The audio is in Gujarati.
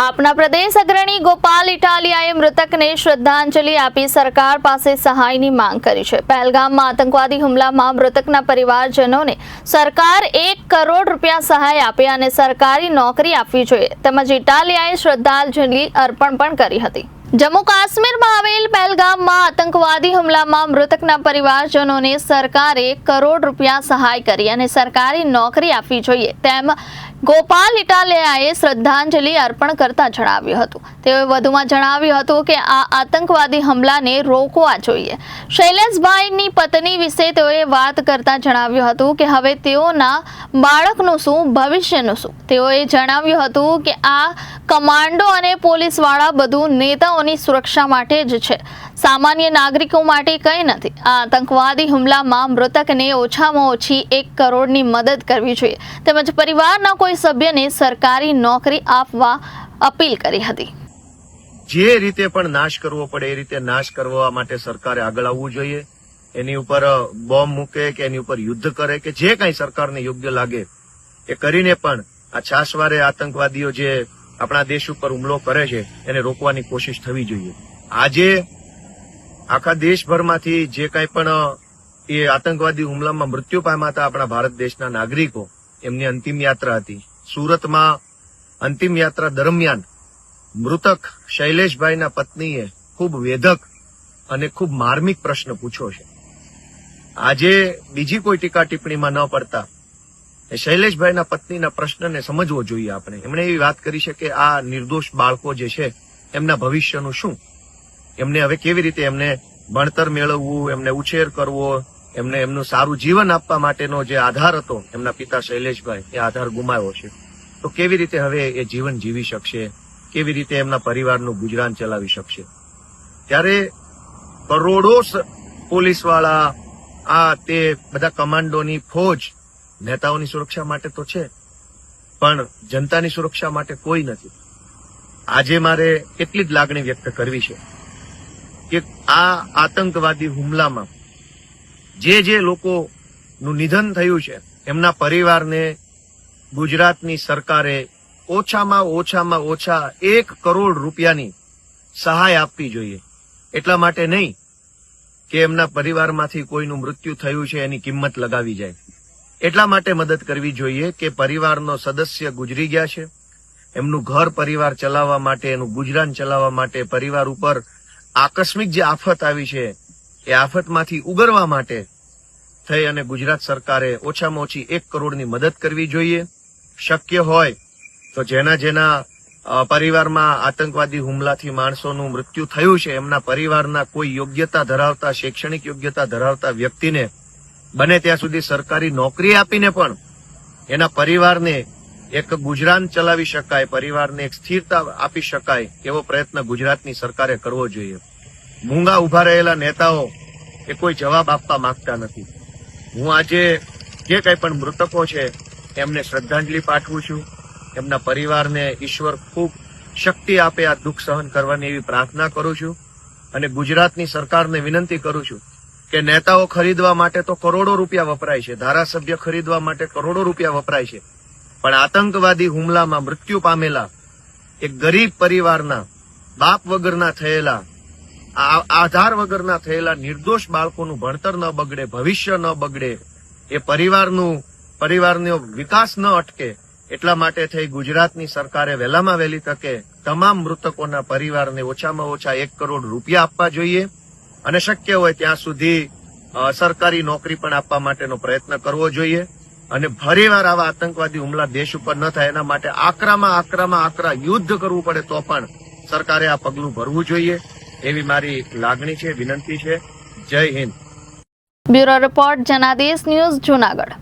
આપના પ્રદેશ અગ્રણી ગોપાલ ઇટાલિયાએ મૃતકને શ્રદ્ધાંજલિ આપી સરકાર પાસે સહાયની માંગ કરી છે। પહેલગામમાં આતંકવાદી હુમલામાં મૃતકના પરિવારજનોને સરકાર 1 કરોડ રૂપિયા સહાય આપે અને સરકારી નોકરી આપવી જોઈએ તેમજ ઇટાલિયાએ શ્રદ્ધાંજલિ અર્પણ પણ કરી હતી। જમ્મુ કાશ્મીરમાં આવેલ પહેલગામમાં આતંકવાદી હુમલામાં મૃતકના પરિવારજનોને સરકારે 1 કરોડ રૂપિયા સહાય કરી અને સરકારી નોકરી આપવી જોઈએ તેમ ગોપાલ ઇટાલિયાએ શ્રદ્ધાંજલિ અર્પણ કરતા જણાવ્યું હતું। તેઓએ વધુમાં જણાવ્યું હતું કે આ આતંકવાદી હુમલાને રોકવા જોઈએ। શૈલેષભાઈની પત્ની વિશે તેઓએ વાત કરતા જણાવ્યું હતું કે હવે તેઓના બાળકનું શું, ભવિષ્યનું શું। તેઓએ જણાવ્યું હતું કે આ કમાન્ડો અને પોલીસવાળા બધું નેતાઓની સુરક્ષા માટે જ છે, સામાન્ય નાગરિકો માટે કંઈ નથી। આ આતંકવાદી હુમલામાં મૃતકને ઓછામાં ઓછી 1 કરોડની મદદ કરવી જોઈએ તેમજ પરિવારના કોઈ સભ્યને સરકારી નોકરી આપવા અપીલ કરી હતી। જે રીતે પણ નાશ કરવો પડે એ રીતે નાશ કરવા માટે સરકારે આગળ આવવું જોઈએ। એની ઉપર બોમ્બ મૂકે કે એની ઉપર યુદ્ધ કરે કે જે કંઈ સરકારને યોગ્ય લાગે એ કરીને પણ આ છાશવારે આતંકવાદીઓ જે આપણા દેશ ઉપર હુમલો કરે છે એને રોકવાની કોશિશ થવી જોઈએ। આજે આખા દેશભરમાંથી જે કંઈ પણ એ આતંકવાદી હુમલામાં મૃત્યુ પામ્યા હતા આપણા ભારત દેશના નાગરિકો, એમની અંતિમ યાત્રા હતી। સુરતમાં અંતિમ યાત્રા દરમિયાન મૃતક શૈલેષભાઈના પત્નીએ ખૂબ વેધક અને ખૂબ માર્મિક પ્રશ્ન પૂછ્યો છે। આજે બીજી કોઈ ટીકા ટિપ્પણીમાં ન પડતા શૈલેષભાઈના પત્નીના પ્રશ્નને સમજવો જોઈએ આપણે। એમણે એવી વાત કરી છે કે આ નિર્દોષ બાળકો જે છે એમના ભવિષ્યનું શું, એમને હવે કેવી રીતે એમને ભણતર મેળવવું, એમને ઉછેર કરવો, એમને એમનું સારું જીવન આપવા માટેનો જે આધાર હતો એમના પિતા શૈલેષભાઈ, એ આધાર ગુમાવ્યો છે। તો કેવી રીતે હવે એ જીવન જીવી શકશે, કેવી રીતે એમના પરિવારનું ગુજરાન ચલાવી શકશે? ત્યારે કરોડો પોલીસવાળા, આ તે બધા કમાન્ડોની ફોજ નેતાઓની સુરક્ષા માટે તો છે, પણ જનતાની સુરક્ષા માટે કોઈ નથી। આજે મારે એટલી જ લાગણી વ્યક્ત કરવી છે કે આ આતંકવાદી હુમલામાં જે લોકોનું નિધન થયું છે એમના પરિવારને ગુજરાતની સરકારે ઓછામાં ઓછા 1 કરોડ રૂપિયાની સહાય આપવી જોઈએ। એટલા માટે નહીં કે એમના પરિવારમાંથી કોઈનું મૃત્યુ થયું છે એની કિંમત લગાવી જાય, એટલા માટે મદદ કરવી જોઈએ કે પરિવારનો સદસ્ય ગુજરી ગયા છે, એમનું ઘર પરિવાર ચલાવવા માટે, એનું ગુજરાન ચલાવવા માટે, પરિવાર ઉપર આકસ્મિક જે આફત આવી છે એ આફતમાંથી ઉગરવા માટે થઈ અને ગુજરાત સરકારે ઓછામાં ઓછી 1 કરોડની મદદ કરવી જોઈએ। શક્ય હોય તો જેના પરિવારમાં આતંકવાદી હુમલાથી માણસોનું મૃત્યુ થયું છે એમના પરિવારના કોઈ યોગ્યતા ધરાવતા, શૈક્ષણિક યોગ્યતા ધરાવતા વ્યક્તિને બને ત્યાં સુધી સરકારી નોકરી આપીને પણ એના પરિવારને એક ગુજરાન ચલાવી શકાય, પરિવારને એક સ્થિરતા આપી શકાય એવો પ્રયત્ન ગુજરાતની સરકારે કરવો જોઈએ। મૂંગા ઉભા રહેલા નેતાઓ એ કોઈ જવાબ આપવા માંગતા નથી। હું આજે જે કંઈ પણ મૃતકો છે એમને શ્રદ્ધાંજલિ પાઠવું છું। એમના પરિવારને ઈશ્વર ખૂબ શક્તિ આપે આ દુઃખ સહન કરવાની એવી પ્રાર્થના કરું છું અને ગુજરાતની સરકારને વિનંતી કરું છું કે નેતાઓ ખરીદવા માટે તો કરોડો રૂપિયા વપરાય છે, ધારાસભ્ય ખરીદવા માટે કરોડો રૂપિયા વપરાય છે, પણ આતંકવાદી હુમલામાં મૃત્યુ પામેલા એક ગરીબ પરિવારના, બાપ વગરના થયેલા, આધાર વગરના થયેલા નિર્દોષ બાળકોનું ભણતર ન બગડે, ભવિષ્ય ન બગડે, એ પરિવારનો વિકાસ ન અટકે, એટલા માટે થઈ ગુજરાતની સરકારે વહેલામાં વહેલી તકે તમામ મૃતકોના પરિવારને ઓછામાં ઓછા 1 કરોડ રૂપિયા આપવા જોઈએ અને શક્ય હોય ત્યાં સુધી સરકારી નોકરી પણ આપવા માટેનો પ્રયત્ન કરવો જોઈએ અને ફરીવાર આવા આતંકવાદી હુમલા દેશ ઉપર ન થાય એના માટે આકરા યુદ્ધ કરવું પડે તો પણ સરકારે આ પગલું ભરવું જોઈએ એવી મારી લાગણી છે, વિનંતી છે। જય Hind. Bureau report, Janadesh news, Junagadh.